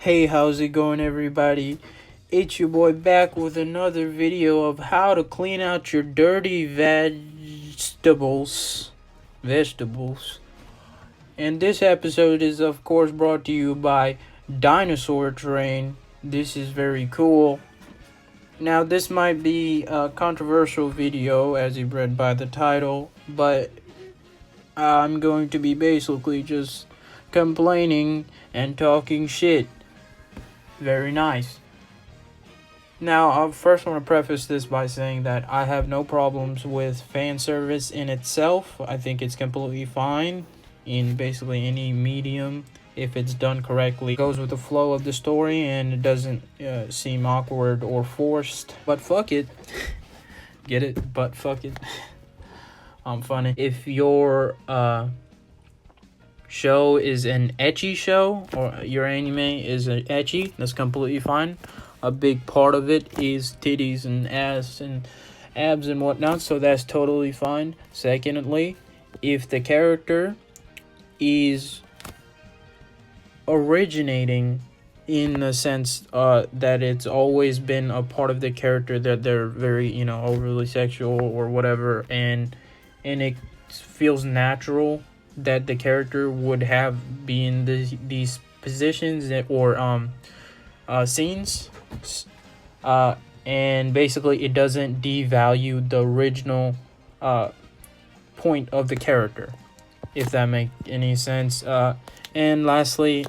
Hey, how's it going, everybody? It's your boy back with another video of how to clean out your dirty vegetables. And this episode is, of course, brought to you by Dinosaur Train. This is very cool. Now, this might be a controversial video, as you read by the title, but I'm going to be basically just complaining and talking shit. Very nice. Now, I first want to preface this by saying that I have no problems with fan service in itself. I think it's completely fine in basically any medium if it's done correctly. It goes with the flow of the story and it doesn't seem awkward or forced. But fuck it. Get it? But fuck it. I'm funny. If your show is an ecchi show or your anime is an ecchi, that's completely fine. A big part of it is titties and ass and abs and whatnot, so that's totally fine. Secondly, if the character is originating in the sense that it's always been a part of the character that they're very, overly sexual or whatever, and it feels natural that the character would have be in these positions or scenes, and basically it doesn't devalue the original point of the character, if that makes any sense. And lastly,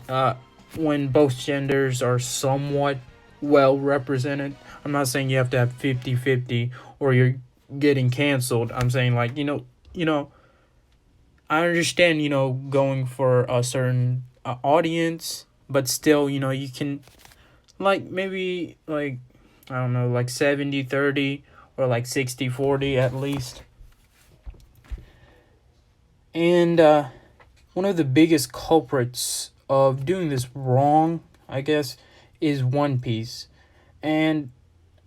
when both genders are somewhat well represented, I'm not saying you have to have 50-50 or you're getting canceled. I'm saying, like, I understand, going for a certain audience, but still, you can, like, maybe, like, I don't know, like 70-30 or like 60-40 at least. And one of the biggest culprits of doing this wrong, I guess, is One Piece. And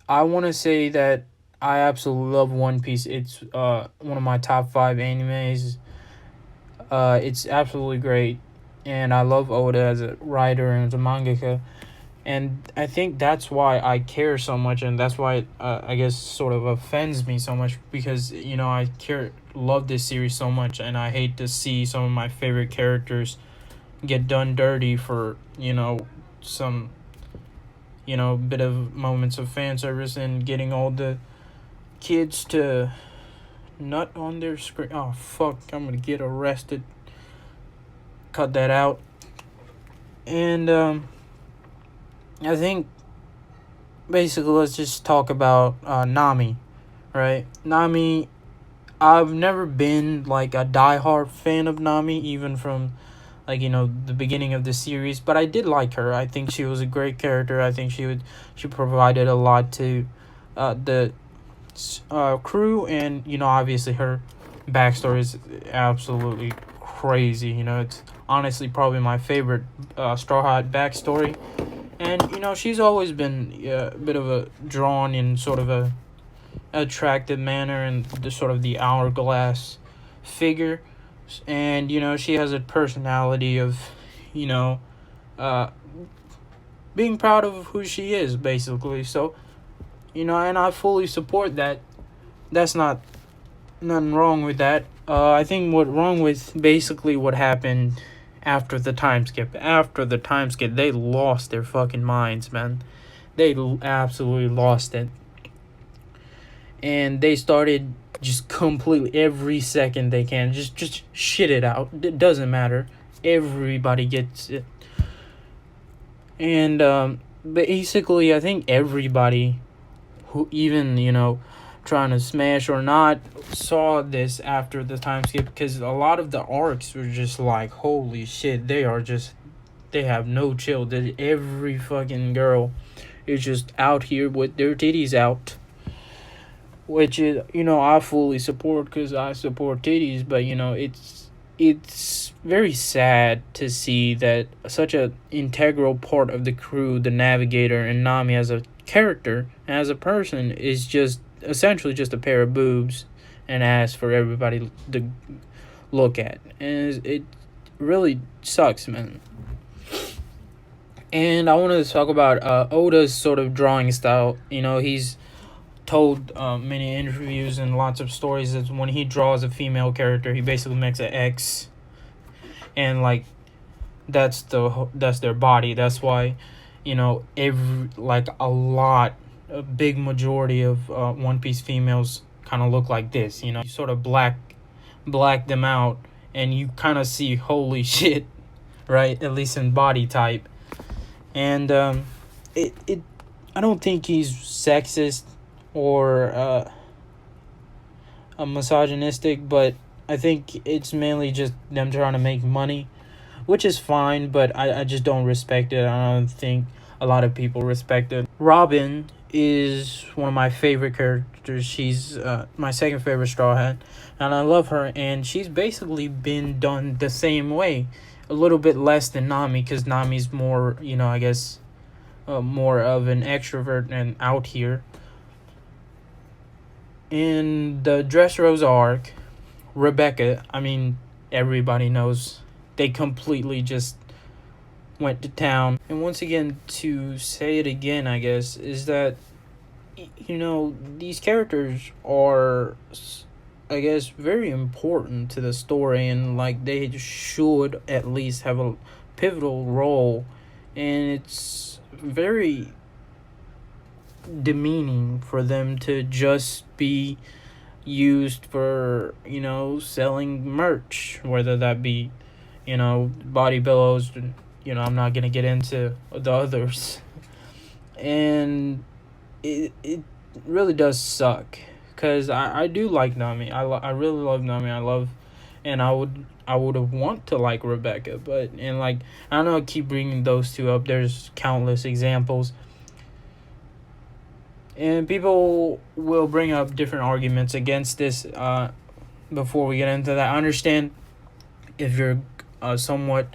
I want to say that I absolutely love One Piece. It's one of my top 5 animes. It's absolutely great, and I love Oda as a writer and as a mangaka, and I think that's why I care so much, and that's why it, I guess, sort of offends me so much, because I love this series so much, and I hate to see some of my favorite characters get done dirty for some bit of moments of fan service and getting all the kids to nut on their screen. Oh fuck, I'm gonna get arrested. Cut that out. And I think basically let's just talk about Nami, right? Nami, I've never been like a diehard fan of Nami, even from the beginning of the series, but I did like her. I think she was a great character. I think she provided a lot to the crew, and obviously her backstory is absolutely crazy. It's honestly probably my favorite Straw Hat backstory, and she's always been a bit of a drawn in sort of a attractive manner, and the sort of the hourglass figure, and she has a personality of being proud of who she is, basically. So and I fully support that. That's nothing wrong with that. I think what wrong with basically what happened after the time skip. After the time skip, they lost their fucking minds, man. They absolutely lost it. And they started just completely every second they can. Just shit it out. It doesn't matter. Everybody gets it. And basically, I think everybody who even, trying to smash or not, saw this after the time skip, because a lot of the arcs were just like, holy shit, they have no chill. Every fucking girl is just out here with their titties out, which is, I fully support, because I support titties, but it's very sad to see that such a integral part of the crew, the navigator, and Nami as a character, as a person, is just essentially just a pair of boobs and ass for everybody to look at. And it really sucks, man. And I wanted to talk about Oda's sort of drawing style. He's told many interviews and lots of stories that when he draws a female character, he basically makes an X, and like that's their body. That's why, every like a big majority of One Piece females kind of look like this. You sort of black them out, and you kind of see holy shit, right? At least in body type, and it I don't think he's sexist or misogynistic, but I think it's mainly just them trying to make money, which is fine, but I just don't respect it. I don't think a lot of people respect it. Robin is one of my favorite characters. She's my second favorite Straw Hat, and I love her, and she's basically been done the same way. A little bit less than Nami, because Nami's more, I guess, more of an extrovert and out here. In the Dressrosa arc, Rebecca, I mean, everybody knows they completely just went to town. And once again, to say it again, I guess, is that, these characters are, I guess, very important to the story, and like they should at least have a pivotal role. And it's very demeaning for them to just be used for, selling merch, whether that be, body pillows. I'm not gonna get into the others. And it really does suck, because I do like Nami. I really love Nami. And I would have want to like Rebecca, but and like I don't know, I keep bringing those two up. There's countless examples, and people will bring up different arguments against this. Before we get into that, I understand if you're a somewhat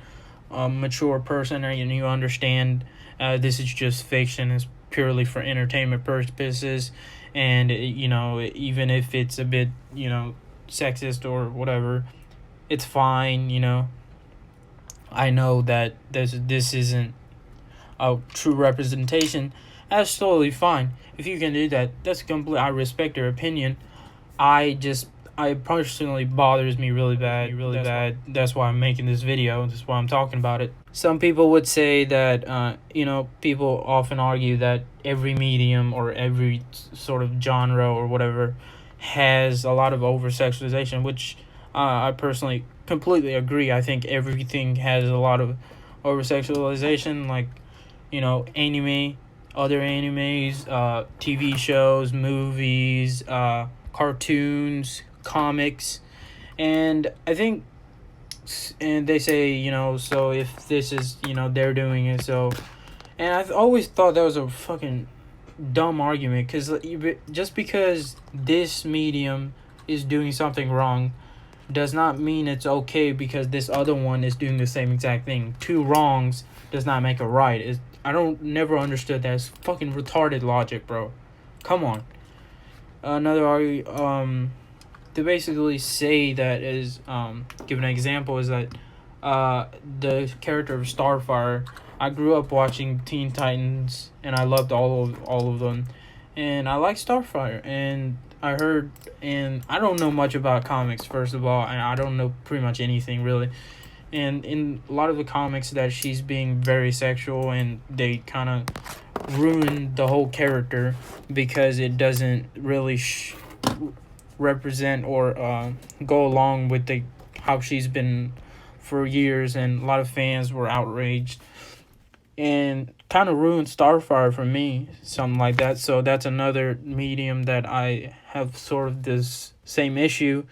mature person, and you understand this is just fiction, it's purely for entertainment purposes, and even if it's a bit sexist or whatever, it's fine. I know that this isn't a true representation. That's totally fine. If you can do that, that's complete. I respect your opinion. I personally bothers me really bad, That's why I'm making this video. That's why I'm talking about it. Some people would say that people often argue that every medium or every sort of genre or whatever has a lot of over sexualization, which I personally completely agree. I think everything has a lot of over sexualization, like anime, other animes, TV shows, movies, cartoons, comics. And I think, and they say, so if this is, they're doing it, so. And I've always thought that was a fucking dumb argument, because just because this medium is doing something wrong does not mean it's okay because this other one is doing the same exact thing. Two wrongs does not make a right. I don't never understood that. It's fucking retarded logic, bro. Come on. Another to basically say that is give an example is that the character of Starfire. I grew up watching Teen Titans, and I loved all of them, and I like Starfire. And I heard, and I don't know much about comics, first of all, and I don't know pretty much anything really. And in a lot of the comics, that she's being very sexual, and they kind of ruin the whole character because it doesn't really represent or go along with the how she's been for years, and a lot of fans were outraged and kind of ruined Starfire for me, something like that. So that's another medium that I have sort of this same issue.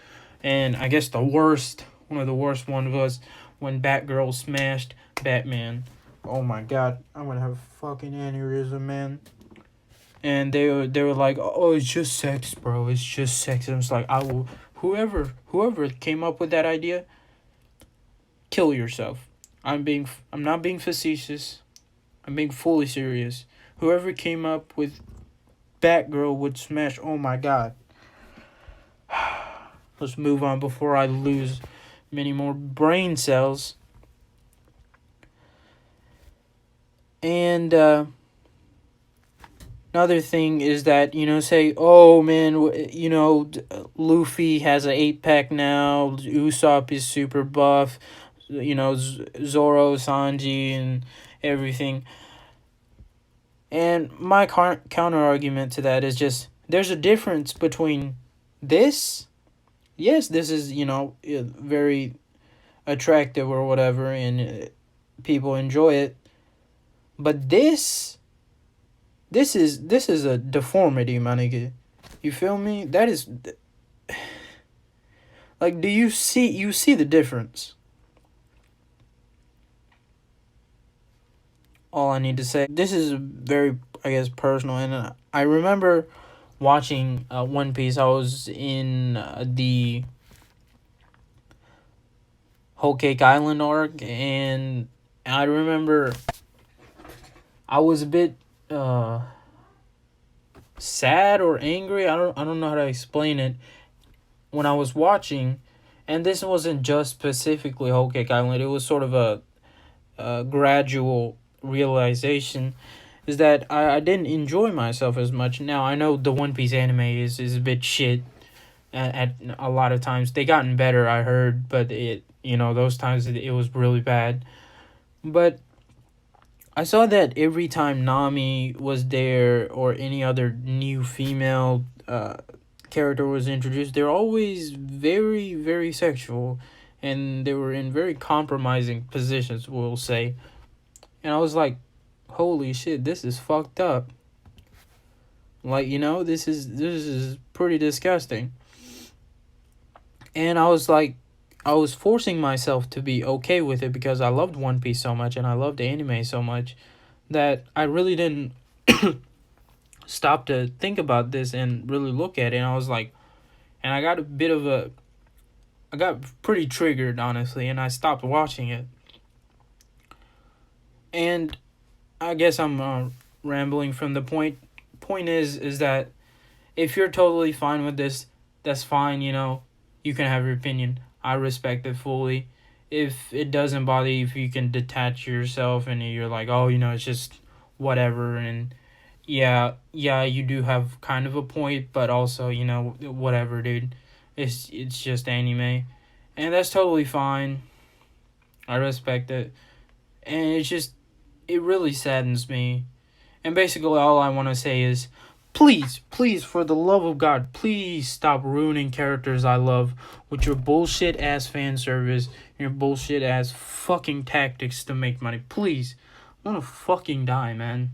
And I guess one of the worst ones was when Batgirl smashed Batman. Oh my god, I'm gonna have a fucking aneurysm, man. And they were like, oh, it's just sex, bro. It's just sex. And it's like, whoever came up with that idea, kill yourself. I'm not being facetious. I'm being fully serious. Whoever came up with Batgirl would smash. Oh my god. Let's move on before I lose many more brain cells. And another thing is that, say, oh man, Luffy has an 8 pack now, Usopp is super buff, Zoro, Sanji, and everything. And my counter argument to that is just there's a difference between this. Yes, this is, very attractive or whatever, and people enjoy it. But this is a deformity, my nigga. You feel me? That is like, do you see the difference? All I need to say. This is very, I guess, personal, and I remember watching One Piece. I was in the Whole Cake Island arc, and I remember I was a bit sad or angry. I don't know how to explain it when I was watching, and this wasn't just specifically Whole Cake Island. It was sort of a gradual realization. Is that I didn't enjoy myself as much. Now I know the One Piece anime is a bit shit at a lot of times. They gotten better, I heard, but those times it was really bad. But I saw that every time Nami was there or any other new female character was introduced, they're always very, very sexual, and they were in very compromising positions, we'll say. And I was like, holy shit, this is fucked up. Like, this is pretty disgusting. And I was like, I was forcing myself to be okay with it because I loved One Piece so much and I loved the anime so much that I really didn't stop to think about this and really look at it. And I was like, and I got pretty triggered, honestly, and I stopped watching it. And I guess I'm rambling from the point. Point is that if you're totally fine with this, that's fine. You can have your opinion. I respect it fully. If it doesn't bother you, if you can detach yourself and you're like, oh, it's just whatever, and yeah, you do have kind of a point, but also, whatever, dude. It's just anime, and that's totally fine. I respect it, and it really saddens me. And basically, all I want to say is, please, please, for the love of God, please stop ruining characters I love with your bullshit ass fan service, your bullshit ass fucking tactics to make money. Please, I want to fucking die, man.